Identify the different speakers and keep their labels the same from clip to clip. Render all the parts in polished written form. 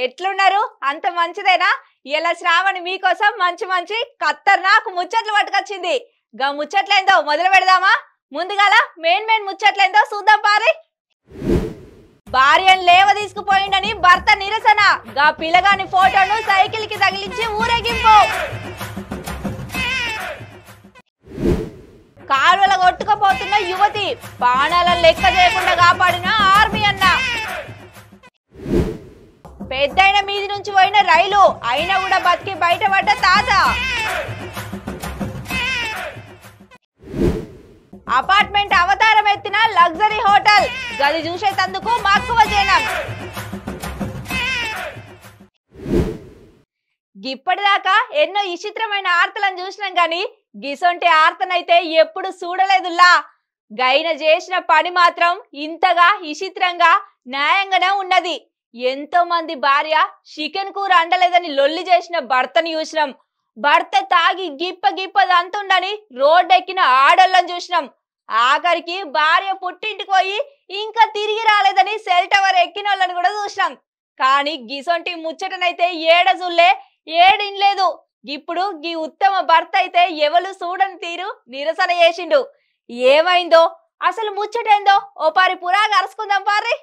Speaker 1: ఎట్లున్నారు? అంత మంచిదేనా? ఇలా శ్రావణి మీకోసం మంచి మంచి ఖతర్నాక్ ముచ్చట్లు పట్టుకొచ్చింది. గా ముచ్చట్లేందో మొదలు పెడదామా? ముందుగాల మెయిన్ ముచ్చట్లేందో చూద్దాం పారి. భార్యను లేవ తీసుకుపోయిండని భర్త నిరసన. గా పిల్లగాని ఫోటోను సైకిల్ కి తగిలించి ఊరేగింపు. కాలువల కొట్టుకుపోతున్న యువతి ప్రాణాలను లెక్క చేయకుండా కాపాడిన ఆర్మీ అన్న. పెద్దయిన మీది నుంచి పోయిన రైలు అయినా కూడా బతికి బయటపడ్డ తాత. అపార్ట్మెంట్ అవతారం ఎత్తిన లగ్జరీ హోటల్ గది చూసేటందుకు మక్కువ జనం. ఇప్పటిదాకా ఎన్నో విచిత్రమైన ఆర్తలను చూసినాం గాని గిసొంటి ఆర్తనైతే ఎప్పుడు చూడలేదులా. గైన చేసిన పని మాత్రం ఇంతగా విచిత్రంగా న్యాయంగానే ఉన్నది. ఎంతో మంది భార్య చికెన్ కూర అండలేదని లొల్లి చేసిన భర్తని చూసినాం. భర్త తాగి గిప్ప దంతుండని రోడ్డెక్కిన ఆడోళ్ళని చూసినాం. ఆఖరికి భార్య పుట్టింటికి పోయి ఇంకా తిరిగి రాలేదని సెల్ టవర్ ఎక్కిన వాళ్ళని కూడా చూసినాం. కానీ గిసొంటి ముచ్చటనైతే ఏడజుల్లే ఏడిన్లేదు. ఇప్పుడు గీ ఉత్తమ భర్త అయితే ఎవరు చూడని తీరు నిరసన చేసిండు. ఏమైందో అసలు ముచ్చటేందో ఓ పారి పురాగా అరుచుకుందాం పారి.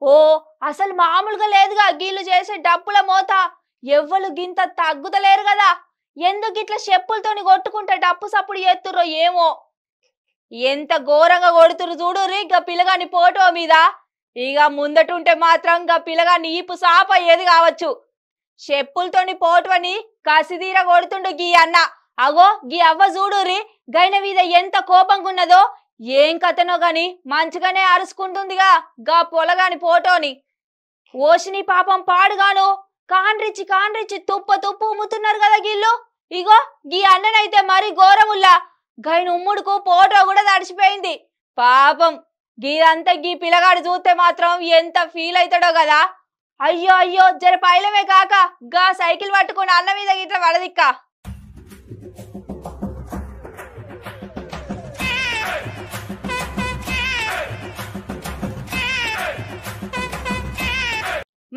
Speaker 1: ఓ అసలు మామూలుగా లేదుగా గీళ్ళు చేసే డప్పుల మోత. ఎవ్వరు గింత తగ్గుతలేరు కదా. ఎందుకు ఇట్లా చెప్పులతోని కొట్టుకుంటే డప్పు సప్పుడు చేస్తుర్రో ఏమో. ఎంత ఘోరంగా కొడుతురు చూడుర్రి గా పిల్లగాని ఫోటో మీద. ఇక ముందటుంటే మాత్రం గా పిల్లగాని ఈపు సాప ఏది కావచ్చు. చెప్పులతోని పోటువని కసిదీర కొడుతుండు గీ అన్న. అగో గీ అవ్వ చూడుర్రి గైన మీద ఎంత కోపంగా ఉన్నదో. ఏం కథనో గాని మంచిగానే అరుచుకుంటుందిగా గా పొలగాని ఫోటోని. ఓషిని పాపం పాడుగాను కాన్రిచ్చి తుప్పు ఉమ్ముతున్నారు కదా గీళ్ళు. ఇగో గీ అన్ననైతే మరి ఘోరముల్లా గైన ఉమ్ముడుకు ఫోటో కూడా తడిచిపోయింది. పాపం గీదంతా గీ పిల్లగాడు చూస్తే మాత్రం ఎంత ఫీల్ అవుతాడో కదా. అయ్యో జర పైలమే కాక గా సైకిల్ పట్టుకుని అన్న మీద గిట్ల పడదిక్క.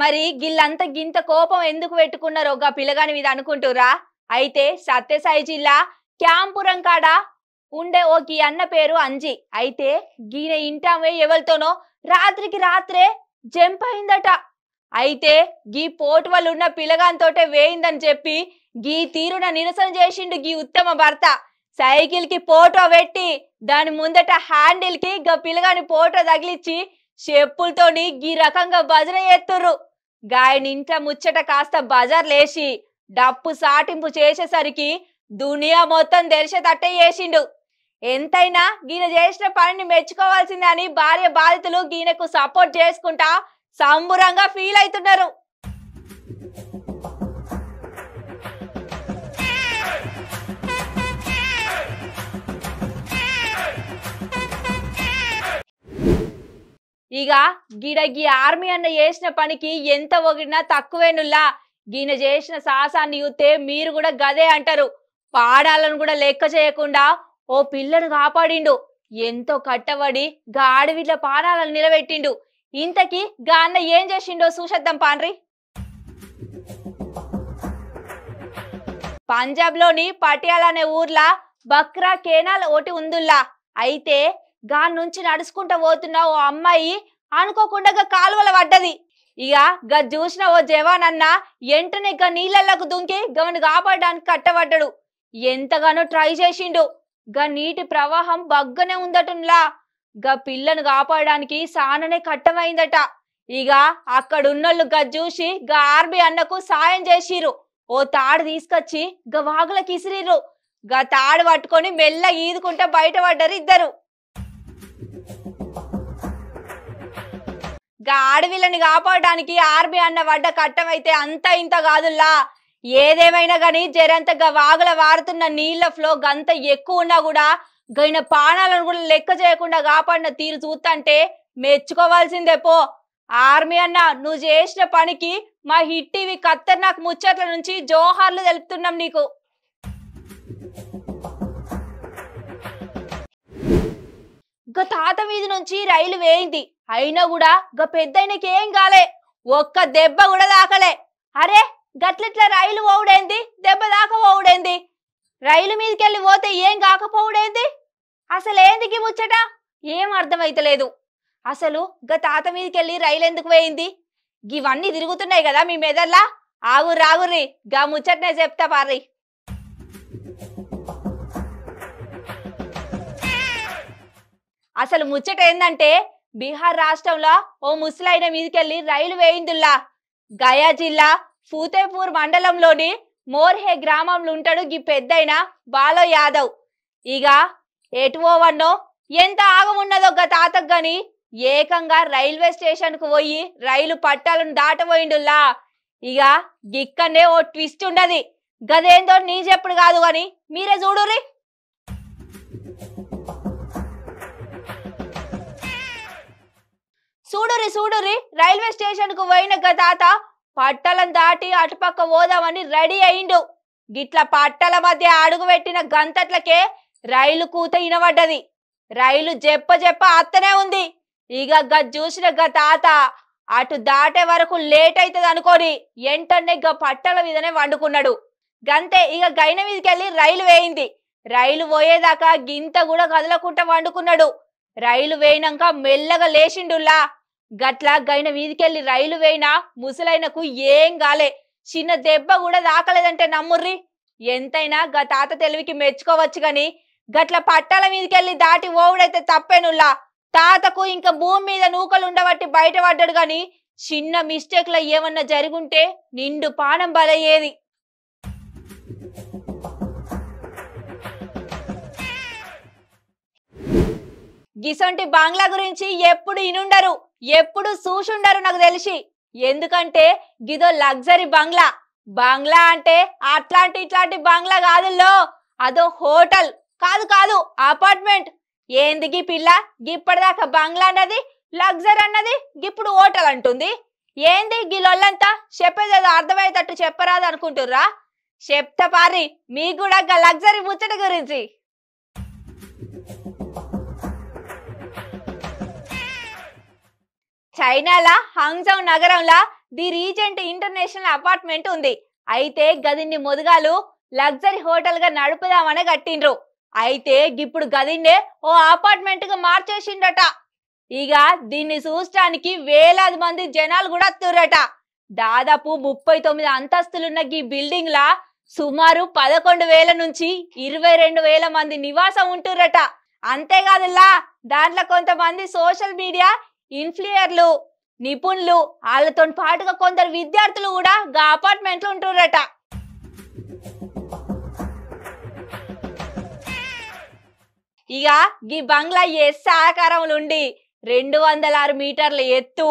Speaker 1: మరి గిల్లంతా గింత కోపం ఎందుకు పెట్టుకున్నారో గా పిల్లగాని మీద అనుకుంటురా? అయితే సత్యసాయి జిల్లా క్యాంపురం కాడ ఉండే ఓ గీ అన్న పేరు అంజి. అయితే గీన ఇంటామే ఎవరితోనో రాత్రికి రాత్రే జంప్ అయిందట. అయితే గీ పోటు వాళ్ళు ఉన్న పిల్లగానితోటే వేయిందని చెప్పి గీ తీరున నిరసన చేసిండు గీ ఉత్తమ భర్త. సైకిల్ కి ఫోటో పెట్టి దాని ముందట హ్యాండిల్ కి గా పిల్లగాని ఫోటో తగిలిచ్చి చెప్పులతోని గీ రకంగా భజన చేస్తుర్రు. గాయని ఇంట్లో ముచ్చట కాస్త బజార్ లేచి డప్పు సాటింపు చేసేసరికి దునియా మొత్తం తెలిసేటట్టే చేసిండు. ఎంతైనా గీన చేసిన పనిని మెచ్చుకోవాల్సిందే అని భార్య బాధితులు గీనకు సపోర్ట్ చేసుకుంటా సంబురంగా ఫీల్ అవుతున్నారు. ఇక గీ ఆర్మీ అన్న చేసిన పనికి ఎంత ఒగిడినా తక్కువేనుల్లా. గీన చేసిన సాహసాన్ని చూస్తే మీరు కూడా గదే అంటారు. పాడాలను కూడా లెక్క చేయకుండా ఓ పిల్లను కాపాడిండు. ఎంతో కట్టబడి గా అడవిట్ల పాడాలను నిలబెట్టిండు. ఇంతకీ గా అన్న ఏం చేసిండో చూసేద్దాం పాండ్రి. పంజాబ్ లోని పటియాలా అనే ఊర్లా బక్రా కేనాల్ ఒకటి ఉందిల్లా. అయితే గా నుంచి నడుచుకుంటా పోతున్న ఓ అమ్మాయి అనుకోకుండా కాలువల పడ్డది. ఇక గా చూసిన ఓ జవాన్ అన్న ఎంటనే గా నీళ్ళకు దుంకి గమని కాపాడడానికి కట్టబడ్డాడు. ఎంతగానో ట్రై చేసిండు. గా నీటి ప్రవాహం బగ్గనే ఉందటంలా. గా పిల్లను కాపాడడానికి సాననే కట్టమైందట. ఇక అక్కడున్నోళ్ళు గా చూసి గా ఆర్మీ అన్నకు సాయం చేసిరు. ఓ తాడు తీసుకొచ్చి గా వాగులకి ఇసిరిరు. గా తాడు పట్టుకొని మెల్ల ఈదుకుంటా బయటపడ్డారు ఇద్దరు. గా ఆడవిళ్ళని కాపాడడానికి ఆర్మీ అన్న వడ్డ కట్టమైతే అంత ఇంత కాదుల్లా. ఏదేమైనా గాని జరంతగా వాగుల వారుతున్న నీళ్ల ఫ్లో గంత ఎక్కువ ఉన్నా కూడా గైన ప్రాణాలను కూడా లెక్క చేయకుండా కాపాడిన తీరు చూస్తుంటే మెచ్చుకోవాల్సిందే పో. ఆర్మీ అన్న నువ్వు చేసిన పనికి మా హిట్ టీవీ ఖతర్నాక్ ముచ్చట్ల నుంచి జోహార్లు తెలుపుతున్నాం నీకు. గా తాత మీద నుంచి రైలు వేయింది, అయినా కూడా గా పెద్దయినకి ఏం కాలే, ఒక్క దెబ్బ కూడా దాకలే. అరే గట్లెట్లా రైలు పోవుడేంది, దెబ్బ దాకా పోవుడేంది, రైలు మీదకెళ్ళి పోతే ఏం కాకపోవుడేంది, అసలు ఏందికి ముచ్చట ఏం అర్థమైతలేదు. అసలు గా తాత మీదకెళ్ళి రైలు ఎందుకు వేయింది, ఇవన్నీ తిరుగుతున్నాయి కదా మీ మెదల్లా. ఆగుర్రి గా ముచ్చటనే చెప్తా పార్రి. అసలు ముచ్చట ఏందంటే బీహార్ రాష్ట్రంలో ఓ ముసలైన మీదకెళ్ళి రైలు వేయిందుల్లా. గయా జిల్లా ఫూతేపూర్ మండలంలోని మోర్హే గ్రామంలో ఉంటాడు గీ పెద్దయిన బాలో యాదవ్. ఇక ఎటువోవన్నో ఎంత ఆగమున్నదో గా తాతకు గాని ఏకంగా రైల్వే స్టేషన్ కు పోయి రైలు పట్టాలను దాటపోయిండుల్లా. ఇక గిక్కనే ఓ ట్విస్ట్ ఉండది, గదేందో నీ చెప్పుడు కాదు గాని మీరే చూడుర్రి. చూడుర్రి రైల్వే స్టేషన్ కు పోయిన గా తాత పట్టలను దాటి అటుపక్క పోదామని రెడీ అయిండు. గిట్ల పట్టల మధ్య అడుగు పెట్టిన గంతట్లకే రైలు కూత ఇనబడ్డది. రైలు జెప్ప అత్తనే ఉంది. ఇక చూసిన గా తాత అటు దాటే వరకు లేట్ అవుతుంది అనుకోని ఎంటనే గా పట్టల మీదనే వండుకున్నాడు. గంతే ఇక గైన మీదకెళ్ళి రైలు వేయింది. రైలు పోయేదాకా గింత కూడా కదలకుండా వండుకున్నాడు. రైలు వేయినాక మెల్లగా లేచిండుల్లా. గట్ల గైన మీదకెళ్ళి రైలు వేయినా ముసలైనకు ఏం గాలే, చిన్న దెబ్బ కూడా దాకలేదంటే నమ్ముర్రి. ఎంతైనా గా తాత తెలివికి మెచ్చుకోవచ్చు గాని గట్ల పట్టాల మీదకెళ్ళి దాటి ఓవుడైతే తప్పేనుల్లా. తాతకు ఇంకా భూమి మీద నూకలు ఉండబట్టి బయటపడ్డాడు గాని చిన్న మిస్టేక్ లో ఏమన్నా జరుగుంటే నిండు పానం బలయ్యేది. గిసొంటి బంగ్లా గురించి ఎప్పుడు ఇనుండరు, ఎప్పుడు చూసుండరు నాకు తెలిసి. ఎందుకంటే గిదో లగ్జరీ బంగ్లా. బంగ్లా అంటే అట్లాంటి ఇట్లాంటి బంగ్లా కాదుల్లో, అదో హోటల్ కాదు అపార్ట్మెంట్. ఏందిగి పిల్ల గిప్పటిదాకా బంగ్లా అన్నది, లగ్జరీ అన్నది, గిప్పుడు హోటల్ అంటుంది. ఏంది గిల్లొల్లంతా చెప్పేదేదో అర్థమయ్యేటట్టు చెప్పరాదు అనుకుంటుర్రా? చెప్తా పారి మీకు కూడా లగ్జరీ ముచ్చట గురించి. చైనాలా హాంగ్జౌ నగరంలా ది రీజెంట్ ఇంటర్నేషనల్ అపార్ట్మెంట్ ఉంది. అయితే గదిన్ని మొదగాలు లగ్జరీ హోటల్ గా నడుపుదామనే కట్టిండ్రు. అయితే ఇప్పుడు గదిన్నే ఓ అపార్ట్మెంట్ గా మార్చేసిండట. ఇక దీన్ని చూడటానికి వేలాది మంది జనాలు కూడా వస్తుర్రట. దాదాపు 39 అంతస్తులున్న ఈ బిల్డింగ్ లా సుమారు 11,000 నుంచి 22,000 మంది నివాసం ఉంటుర్రట. అంతేకాదులా దాంట్లో కొంతమంది సోషల్ మీడియా ఇన్ఫ్లుయర్లు, నిపుణులు, వాళ్ళతో పాటుగా కొందరు విద్యార్థులు కూడా గా అపార్ట్మెంట్ లో ఉంటుర్రట. ఇక ఈ బంగ్లా ఎస్ ఆకారంలో ఉండి 206 మీటర్ల ఎత్తు,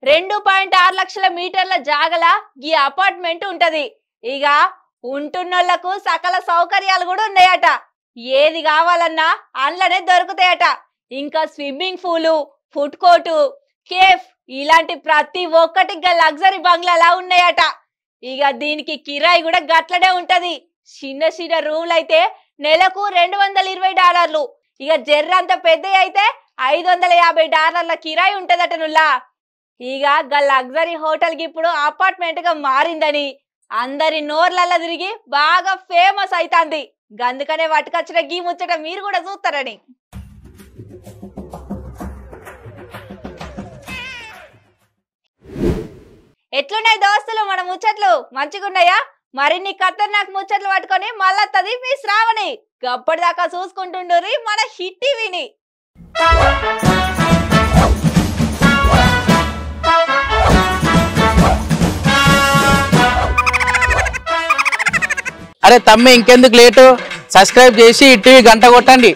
Speaker 1: 2.6 లక్షల మీటర్ల జాగల ఈ అపార్ట్మెంట్ ఉంటది. ఇక ఉంటున్నోళ్లకు సకల సౌకర్యాలు కూడా ఉన్నాయట. ఏది కావాలన్నా అందులోనే దొరుకుతాయట. ఇంకా swimming pool, food court, cafe ఇలాంటి ప్రతి ఒక్కటి లగ్జరీ బంగ్లాలా ఉన్నాయట. ఇక దీనికి కిరాయి కూడా గట్లనే ఉంటది. చిన్న రూమ్లు అయితే నెలకు $220. ఇక జర్రంత పెద్ద అయితే $550 కిరాయి ఉంటదట నుల్లా. ఇక లగ్జరీ హోటల్ కి ఇప్పుడు అపార్ట్మెంట్ గా మారిందని అందరి నోర్లల్లా తిరిగి బాగా ఫేమస్ అవుతుంది. అందుకనే పట్టుకొచ్చిన గీ ముచ్చట మీరు కూడా చూస్తారని. ఎట్లున్నాయి దోస్తులు మన ముచ్చట్లు, మంచిగున్నాయా? మరిన్ని ఖతర్నాక్ ముచ్చట్లు పట్టుకొని మళ్ళా తది మీ శ్రావణి. గప్పటిదాకా చూసుకుంటుండ్రి మన హిట్ టీవీని.
Speaker 2: అరే తమ్మి ఇంకెందుకు లేటు, సబ్స్క్రైబ్ చేసి హిట్ టీవీ గంట కొట్టండి.